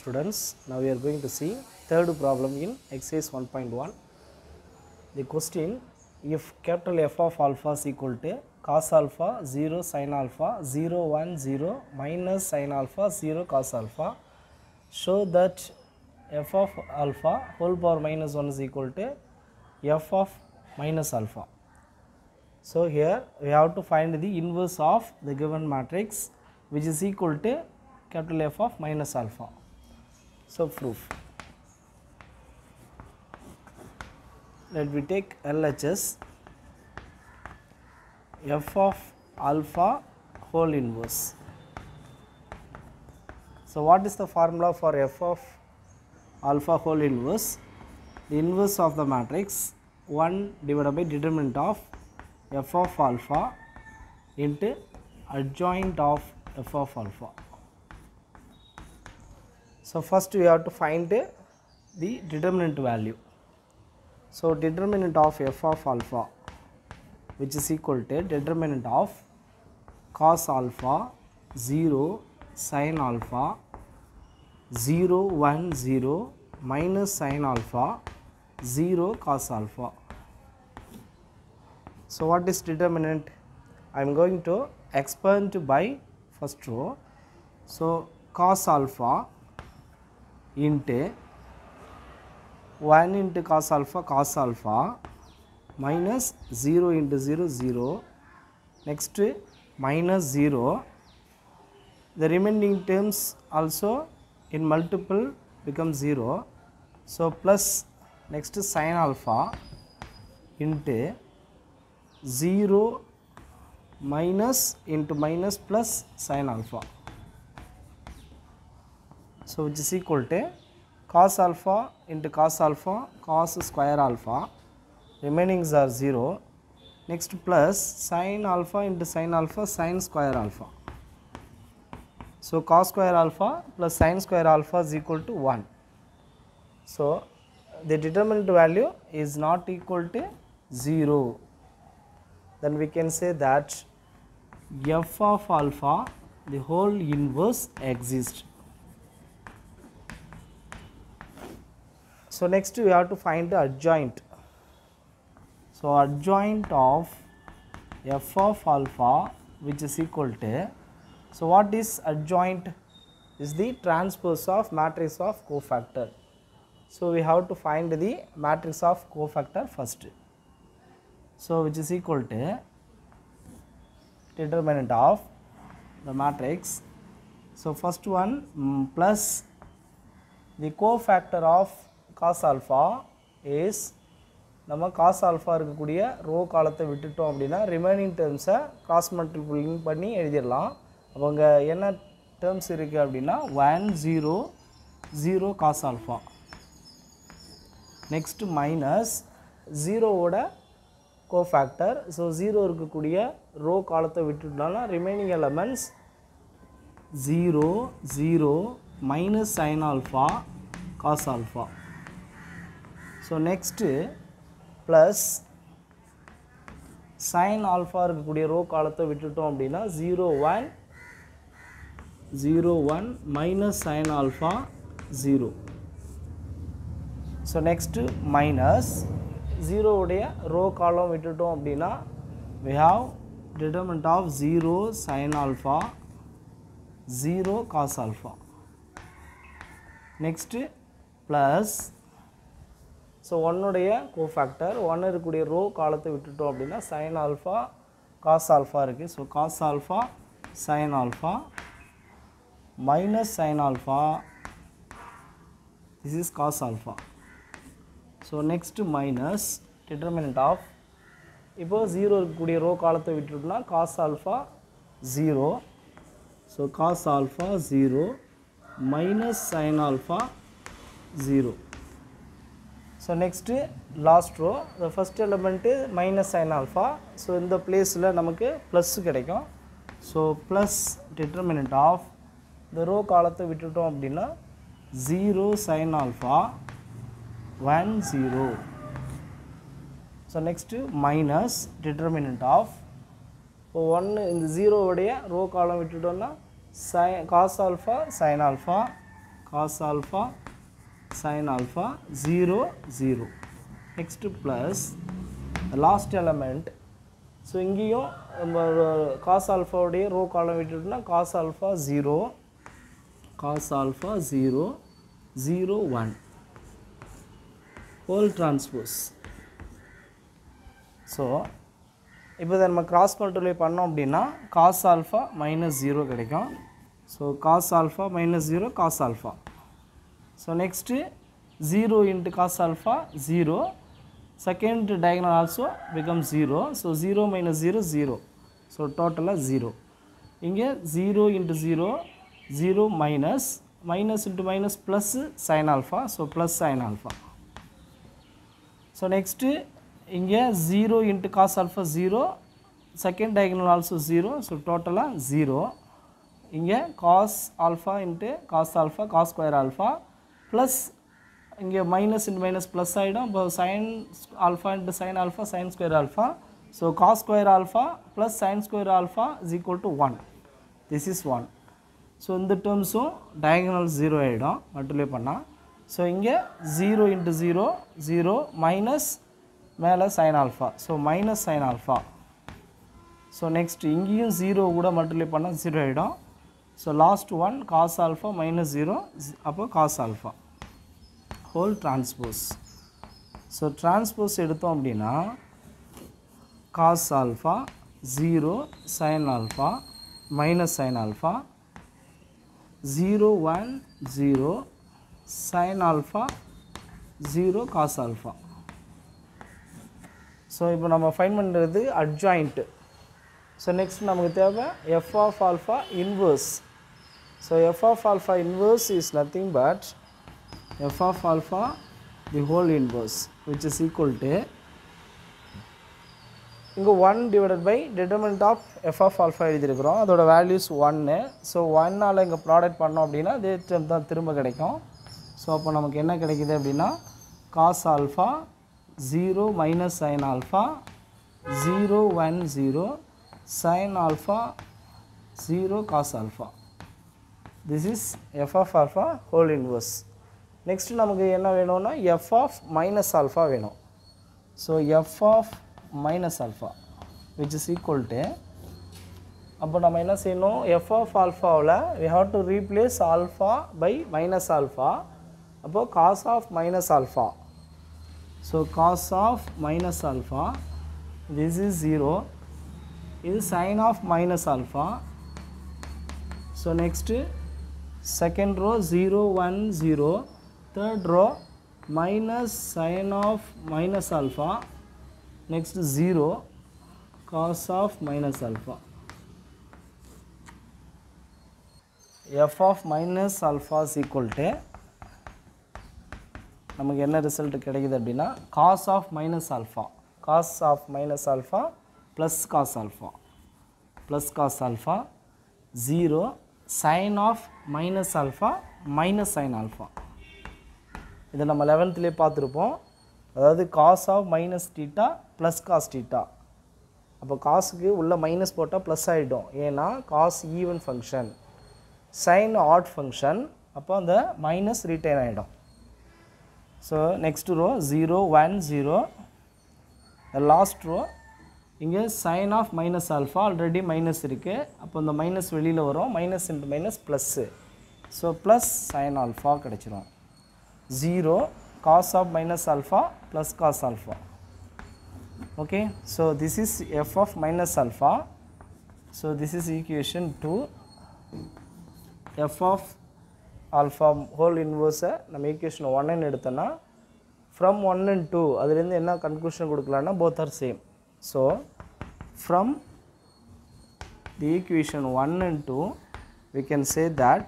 students, now we are going to see third problem in exercise 1.1. The question, if capital F of alpha is equal to cos alpha 0 sin alpha 0 1 0 minus sin alpha 0 cos alpha, show that f of alpha whole power minus 1 is equal to f of minus alpha. So here we have to find the inverse of the given matrix, which is equal to capital F of minus alpha. So proof. Let me take LHS f of alpha whole inverse. So what is the formula for f of alpha whole inverse? The inverse of the matrix 1 divided by determinant of f of alpha into adjoint of f of alpha. So first we have to find the determinant value. So determinant of f of alpha, which is equal to determinant of cos alpha 0 sin alpha 0 1 0 minus sin alpha 0 cos alpha. So what is determinant? I am going to expand by first row. So cos alpha into 1 into cos alpha minus 0 into 0 0, next minus 0, the remaining terms also in multiple become 0. So plus next sin alpha into 0 minus into minus plus sin alpha. So which is equal to cos alpha into cos alpha cos square alpha, remainings are 0, next plus sin alpha into sin alpha sin square alpha. So cos square alpha plus sin square alpha is equal to 1. So the determinant value is not equal to 0. Then we can say that f of alpha the whole inverse exists. So next we have to find the adjoint. So adjoint of f of alpha, which is equal to, so what is adjoint? Is the transpose of matrix of cofactor. So we have to find the matrix of cofactor first. So which is equal to determinant of the matrix. So first one plus the cofactor of cos alpha is, நம்ம cos alpha இருக்கக்கூடிய row காலத்தை விட்டுட்டோம் அப்படின்னா remaining டேர்ம்ஸை cross மல்டிப்ளிங் பண்ணி எழுதிடலாம். அப்போ அங்கே என்ன டேர்ம்ஸ் இருக்குது அப்படின்னா 1 0 0 cos alpha, நெக்ஸ்ட் மைனஸ் 0வோட கோஃபேக்டர். ஸோ 0 இருக்கக்கூடிய ரோ காலத்தை விட்டுட்டோம்னா remaining elements 0 0 minus sin alpha cos alpha. So next plus sin alpha இருக்கக்கூடிய ரோ காலத்தை விட்டுட்டோம் அப்படின்னா 0 1 0 1 minus sin alpha 0. So next minus 0 உடைய ரோ காலம் விட்டுட்டோம் அப்படின்னா we have determinant of 0 sin alpha 0 cos alpha. Next plus, so 1 உடைய cofactor 1 இருக்கக்கூடிய ரோ காலத்தை விட்டுட்டோம் அப்படின்னா sin alpha cos alpha இருக்குது. So cos alpha sin alpha minus sin alpha, this is cos alpha. So next minus determinant of, இப்போ 0 இருக்கக்கூடிய row காலத்தை விட்டுட்டோம்னா cos alpha 0, so cos alpha 0 minus sin alpha 0. So next last row, the first element is minus sin alpha. So in the place la namakku plus kedaikum. So plus determinant of the row காலத்தை விட்டுட்டோம் அப்படின்னா 0 sin alpha 1 0. So next minus determinant of, இப்போ 1 இந்த 0 உடைய row காலம் விட்டுட்டோம்னா cos alpha sin alpha cos alpha sin alpha 0 0. Next plus the last element. So இங்கேயும் cos alpha உடைய row column விட்டுட்டோம்னா cos alpha 0 0 1 whole transpose. So இப்போ நம்ம cross multiply பண்ணோம் அப்படின்னா cos alpha minus 0 கிடைக்கும். So cos alpha minus 0 cos alpha. So next 0 into cos alpha 0. Second diagonal also becomes 0. So 0 minus 0 0. So total 0. இங்கே 0 into 0 0 minus into minus plus sin alpha. So plus sin alpha. So next இங்கே 0 into cos alpha 0. Second diagonal also 0. So total 0. இங்கே cos alpha into cos alpha cos square alpha plus இங்கே minus into minus plus ஆகிடும். இப்போ sin alpha into sin alpha sin square alpha. So cos square alpha plus sin square alpha is equal to 1. This is 1. So இந்த termsம் diagonal 0 ஆகிடும் multiply பண்ணால். So இங்கே 0 into 0 0 minus மேலே sin alpha. So minus sin alpha. So next இங்கேயும் 0 கூட multiply பண்ணால் 0 ஆகிடும். So last one cos alpha minus 0 அப்போ cos alpha whole transpose. So transpose எடுத்தோம் அப்படின்னா cos alpha 0 sin alpha minus sin alpha 0 1 0 sin alpha 0 cos alpha. So இப்போ நம்ம find பண்ணுறது adjoint. So next நமக்கு தேவை f of alpha inverse. So f of alpha inverse is nothing but f of alpha the whole inverse, which is equal to இங்கே 1 divided by determinant of f of alpha எழுதியிருக்கிறோம். அதோட values 1. So 1ஆல் இங்கே product பண்ணோம் அப்படின்னா அதே term தான் திரும்ப கிடைக்கும். So அப்போ நமக்கு என்ன கிடைக்குது அப்படின்னா cos alpha 0 minus sin alpha 0 1 0 sin alpha 0 cos alpha. This is f of alpha whole inverse. Next நமக்கு என்ன வேணும்னா f of minus alpha வேணும். So f of minus alpha which is equal to அப்போ நம்ம என்ன செய்யணும் f of alphaவில் we have to replace alpha by minus alpha. அப்போ cos of minus alpha. So cos of minus alpha this is 0. This is sin of minus alpha. So next second row 0 1 0. Third row minus sin of minus alpha. Next 0 cos of minus alpha. f of minus alpha is equal to நமக்கு என்ன result கிடைக்குது அப்படின்னா cos of minus alpha plus cos alpha 0 sin of minus alpha minus sin alpha. இதை நம்ம 11th பார்த்துருப்போம். அதாவது cos of minus theta plus cos theta. அப்போ காசுக்கு உள்ள மைனஸ் போட்டால் ப்ளஸ் ஆகிடும். ஏன்னா cos even function sin odd function. அப்போ அந்த மைனஸ் ரிட்டைன் ஆகிடும். So next row 0 1 0. Last row இங்கே sin of minus alpha already minus இருக்குது. அப்போ இந்த மைனஸ் வெளியில் வரும். Minus into minus plus. So plus sin alpha கிடச்சிரும். 0 cos of minus alpha plus cos alpha. Okay, so this is f of minus alpha. So this is equation 2. f of alpha whole inverse நம்ம equation 1 ன்னு எடுத்தோம்னா from 1 and 2 அதிலிருந்து என்ன conclusion கொடுக்கலாம்னா both are same. So from the equation 1 and 2 we can say that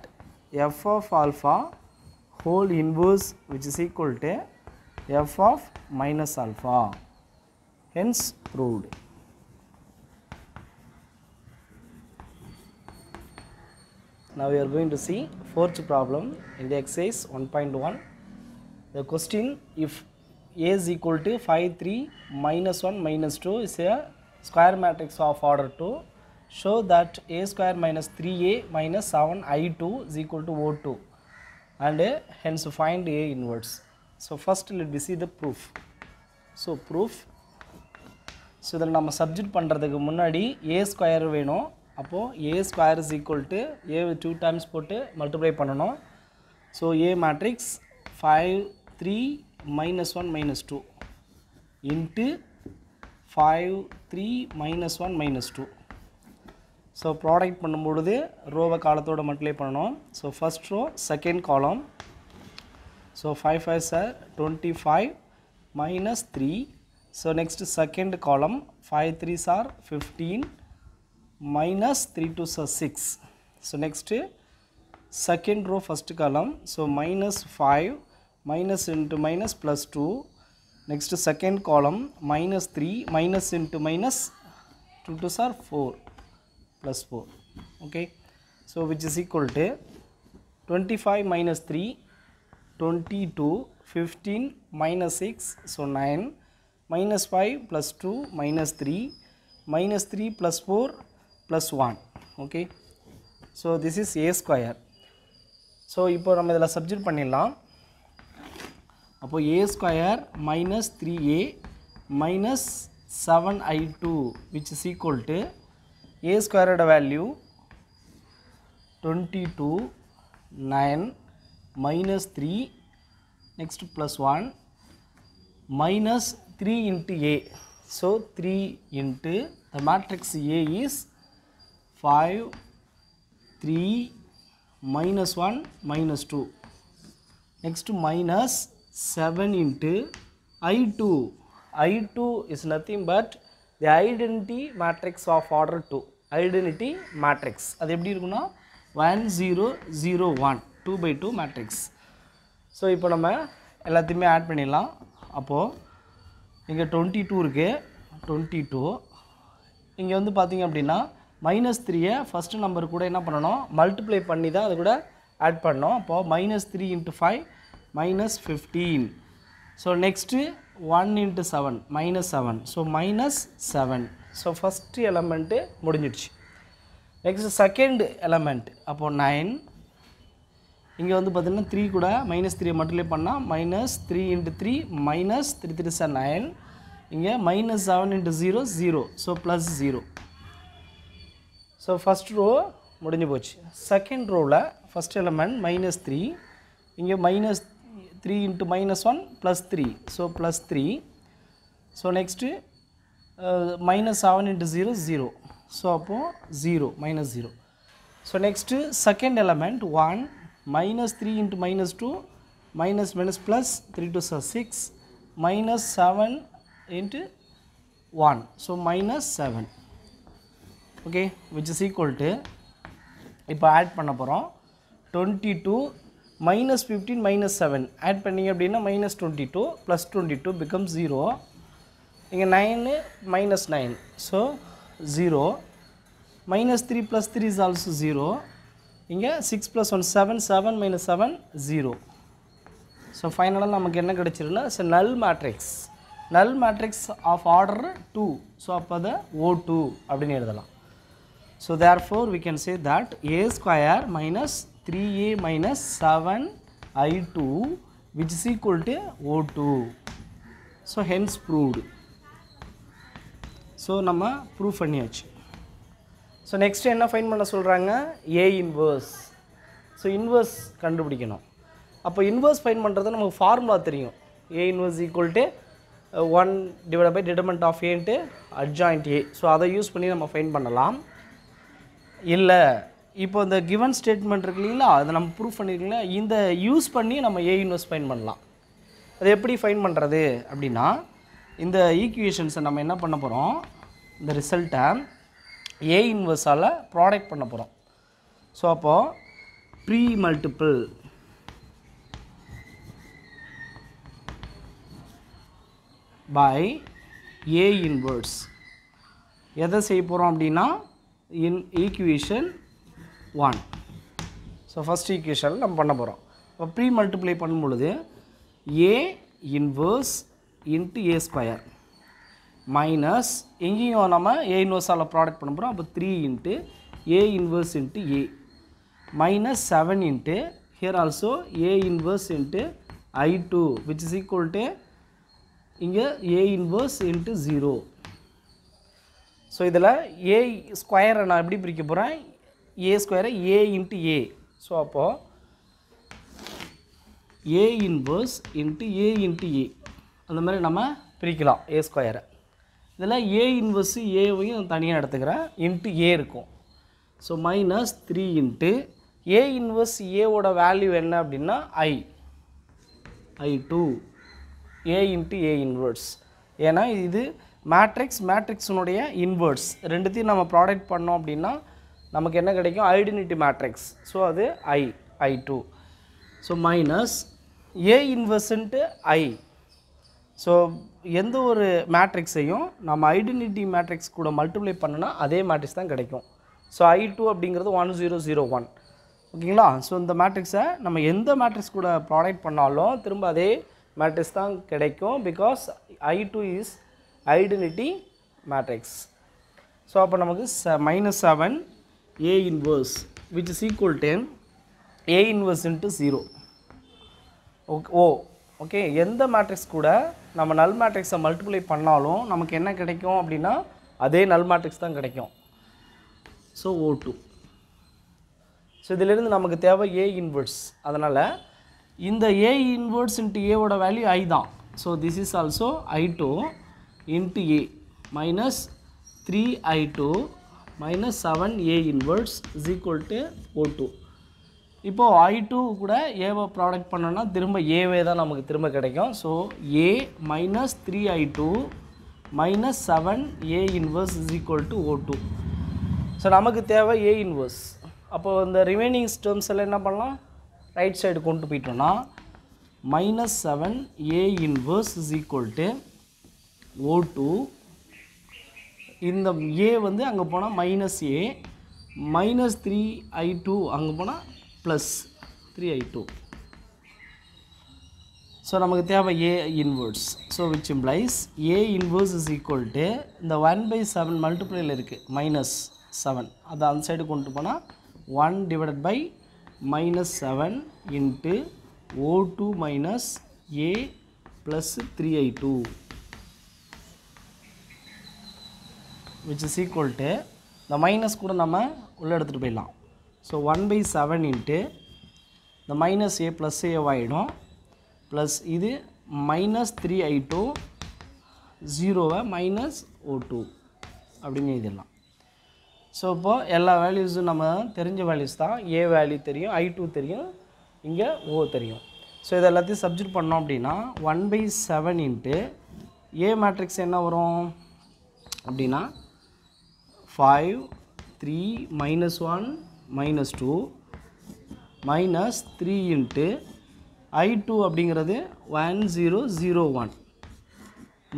f of alpha whole inverse which is equal to f of minus alpha, hence proved. Now we are going to see fourth problem in the exercise 1.1. The question, if A is equal to 5 3 minus 1 minus 2 is a square matrix of order 2, show that A square minus 3A minus 7I2 is equal to O2. and hence find A inverse. So first let me see the proof. So proof, so இதில் நம்ம subject பண்ணுறதுக்கு முன்னாடி a square வேணும். அப்போது a square is equal to a 2 times போட்டு multiply பண்ணணும். So a matrix 5 3 -1 -2 into 5 3 -1 -2. So product பண்ணும்பொழுது ரோவை காலத்தோடு மல்டிப்ளை பண்ணணும். So first row second column. So 5 5s are 25 minus 3. So next second column 5 3s are 15 minus 3 2s are 6. So next second row first column. So minus 5 minus into minus plus 2. Next second column minus 3 minus into minus 2 2s are 4 plus 4. Okay. So which is equal to 25 minus 3 22 15 minus 6 so 9 minus 5 plus 2 minus 3 minus 3 plus 4 plus 1. Okay. So this is a square. So இப்போ நம்ம இதில் subject பண்ணிடலாம். அப்போ a square minus 3a minus 7i2 which is equal to a squared value 22 9 minus 3 next plus 1 minus 3 into a. So 3 into the matrix A is 5 3 minus 1 minus 2. Next minus 7 into I2. I2 is nothing but the identity matrix of order 2. Identity matrix. அது எப்படி இருக்குன்னா 1 0 0 1 2 by 2 matrix. So இப்போ நம்ம எல்லாத்தையுமே add பண்ணிடலாம். அப்போது இங்கே 22 இருக்குது 22. இங்கே வந்து பார்த்திங்க அப்படின்னா -3 ஃபஸ்ட்டு நம்பர் கூட என்ன பண்ணணும் மல்டிப்ளை பண்ணி தான் அது கூட ஆட் பண்ணோம். அப்போது -3 into 5 -15. So next 1 into 7 -7. So -7. So first element முடிஞ்சிடுச்சு. நெக்ஸ்ட் செகண்ட் எலமெண்ட் அப்போது 9. இங்கே வந்து பார்த்திங்கன்னா 3 கூட -3 மல்டிப்ளை பண்ணால் -3 into 3 minus 3 3 is 9. இங்கே -7 into 0 0. So plus 0. So first row முடிஞ்சு போச்சு. செகண்ட் ரோவில் ஃபஸ்ட் எலமெண்ட் -3. இங்கே -3 into -1 plus 3. So plus 3. So next -7 into 0 0. So அப்போது 0 -0. So next second element 1 -3 into -2 minus plus 3 2 are 6 -7 into 1. So -7. Okay, which is equal to இப்போ add பண்ண போகிறோம் 22 -15 -7 add பண்ணிங்க அப்படின்னா -22 plus 22 becomes 0. இங்கே 9 -9 so 0. -3 plus 3 is also 0. இங்கே 6 plus 1 7 7 minus 7 0. So ஃபைனலாக நமக்கு என்ன கிடச்சிருக்குன்னா it's null matrix. Null matrix of order 2. So அப்போ அதை O2 அப்படின்னு எழுதலாம். So therefore we can say that a square minus 3a minus 7i2 which is equal to O2. So hence proved. So நம்ம prove பண்ணியாச்சு. So next என்ன find பண்ண சொல்கிறாங்க A inverse. So inverse கண்டுபிடிக்கணும். அப்போ இன்வர்ஸ் ஃபைண்ட் பண்ணுறது நமக்கு formula தெரியும். A inverse equal to 1 divide by determinant of A into adjoint A. So அதை யூஸ் பண்ணி நம்ம ஃபைண்ட் பண்ணலாம். இல்லை இப்போ இந்த கிவன் ஸ்டேட்மெண்ட் இருக்கு இல்லைங்களா அதை நம்ம ப்ரூவ் பண்ணியிருக்கீங்களா இந்த யூஸ் பண்ணி நம்ம A இன்வர்ஸ் ஃபைண்ட் பண்ணலாம். அது எப்படி ஃபைண்ட் பண்ணுறது அப்படின்னா இந்த ஈக்குவேஷன்ஸை நம்ம என்ன பண்ண போகிறோம் இந்த ரிசல்ட்டை A இன்வர்ஸால் ப்ராடக்ட் பண்ண போகிறோம். ஸோ அப்போது pre multiple by A inverse எதை செய்ய போகிறோம் அப்படின்னா இன் ஈக்குவேஷன் 1. ஸோ ஃபஸ்ட் ஈக்குவேஷனில் நம்ம பண்ண போகிறோம். இப்போ ப்ரீ மல்டிப்ளை பண்ணும் பொழுது A inverse into A square minus எங்கேயும் நம்ம A இன்வர்ஸால் ப்ராடக்ட் பண்ண போகிறோம். அப்போ 3 into A inverse into A minus 7 into here also A inverse into I2 which is equal to இங்கே A inverse into 0. ஸோ இதில் A ஸ்கொயரை நான் எப்படி பிரிக்க போகிறேன், A ஸ்கொயரை A into A. ஸோ அப்போது A inverse into A into A அந்த மாதிரி நம்ம பிரிக்கலாம் A ஸ்கொயரை. இதில் A inverse Aவையும் தனியாக எடுத்துக்கிறேன் இன்ட்டு A இருக்கும். So minus 3 into A inverse Aவோட வேல்யூ என்ன அப்படின்னா I2 A into A inverse. ஏன்னா இது மேட்ரிக்ஸினுடைய இன்வர்ஸ் ரெண்டுத்தையும் நம்ம ப்ராடக்ட் பண்ணோம் அப்படின்னா நமக்கு என்ன கிடைக்கும், ஐடென்டிட்டி மேட்ரிக்ஸ். ஸோ அது I2. So minus A inverse into I. So எந்த ஒரு மேட்ரிக்ஸையும் நம்ம ஐடென்டிட்டி மேட்ரிக்ஸ் கூட மல்டிப்ளை பண்ணனா அதே மேட்ரிக்ஸ் தான் கிடைக்கும். ஸோ I2 அப்படிங்கிறது 1001 ஓகேங்களா. ஸோ இந்த மேட்ரிக்ஸை நம்ம எந்த மேட்ரிக்ஸ் கூட ப்ராடக்ட் பண்ணாலும் திரும்ப அதே மேட்ரிக்ஸ் தான் கிடைக்கும். Because I2 is identity matrix. So அப்போ நமக்கு -7 A inverse which is equal to A inverse into 0. Okay, எந்த மேட்ரிக்ஸ் கூட நம்ம நல் மேட்ரிக்ஸை மல்டிப்ளை பண்ணாலும் நமக்கு என்ன கிடைக்கும் அப்படின்னா அதே நல் மேட்ரிக்ஸ் தான் கிடைக்கும். So O2. ஸோ இதிலிருந்து நமக்கு தேவை A இன்வர்ஸ். அதனால் இந்த A இன்வர்ஸ் இன்ட்டு ஏவோட வேல்யூ I தான். So this is also I2 into A minus 3I2 minus 7 A inverse is equal to O2. இப்போது I2 கூட ஏவை ப்ராடக்ட் பண்ணோன்னா திரும்ப ஏவே தான் நமக்கு திரும்ப கிடைக்கும். So A minus 3I2 minus 7 A inverse is equal to O2. So நமக்கு தேவை A இன்வர்ஸ். அப்போது இந்த ரிமைனிங் டேர்ம்ஸ் எல்லாம் என்ன பண்ணலாம், ரைட் சைடு கொண்டு போயிட்டோன்னா -7 A inverse is equal to O2. இந்த A வந்து அங்கே போனால் மைனஸ் A மைனஸ் 3I2 அங்கே போனால் ப்ளஸ் 3I2. ஸோ நமக்கு தேவை A inverse. So which implies A inverse is equal to இந்த 1/7 மல்டிப்ளையில் இருக்குது -7 அதை அந்த சைடு கொண்டு போனால் 1 divided by -7 into O2 minus A plus 3I2 which is equal to இந்த மைனஸ் கூட நம்ம உள்ளே எடுத்துகிட்டு போயிடலாம். ஸோ 1/7 இன்ட்டு இந்த மைனஸ் A ப்ளஸ் A ஆகிடும் ப்ளஸ் இது மைனஸ் 3I2 0வை மைனஸ் O2 அப்படின்னு எழுதிடலாம். ஸோ இப்போது எல்லா வேல்யூஸும் நம்ம தெரிஞ்ச வேல்யூஸ் தான். A வேல்யூ தெரியும், I2 தெரியும், இங்கே O தெரியும். ஸோ இது எல்லாத்தையும் சப்ஜெக்ட் பண்ணோம் அப்படின்னா 1/7 இன்ட்டு A மேட்ரிக்ஸ் என்ன வரும் அப்படின்னா 5 3 -1 -2 மைனஸ் 3 இன்ட்டு I2 அப்படிங்கிறது 1001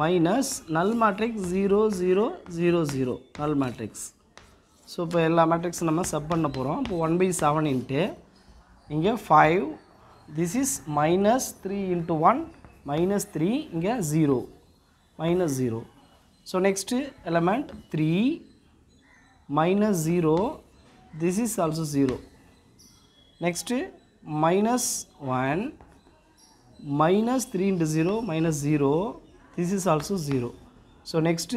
மைனஸ் நல் மேட்ரிக்ஸ் 0000 நல் மேட்ரிக்ஸ். ஸோ இப்போ எல்லா மேட்ரிக்ஸும் நம்ம சப் பண்ண போகிறோம். இப்போ 1/7 இன்ட்டு இங்கே 5 this is minus 3 into 1 minus 3 இங்கே 0 minus 0. So next element 3 minus 0 this is also 0. Next minus 1 minus 3 into 0 minus 0 this is also 0. So next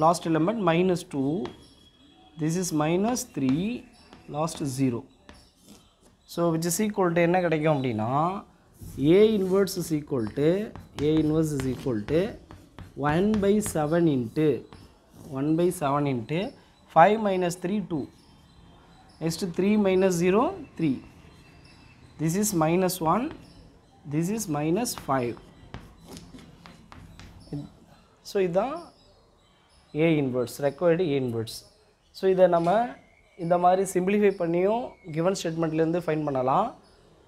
last element minus 2 this is minus 3 last 0. So which is equal to என்ன கிடைக்கும் அப்படின்னா A inverse is equal to 1/7 into 5 minus 3 2. Next 3 minus 0 3. This is minus 1. This is minus 5. So இதான் A inverse, required A inverse. So இதை நம்ம இந்த மாதிரி simplify பண்ணியும் given ஸ்டேட்மெண்ட்லேருந்து find பண்ணலாம்.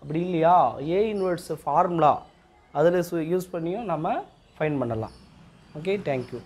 அப்படி இல்லையா A inverse ஃபார்முலா அதில் யூஸ் பண்ணியும் நம்ம ஃபைண்ட் பண்ணலாம். Okay, thank you.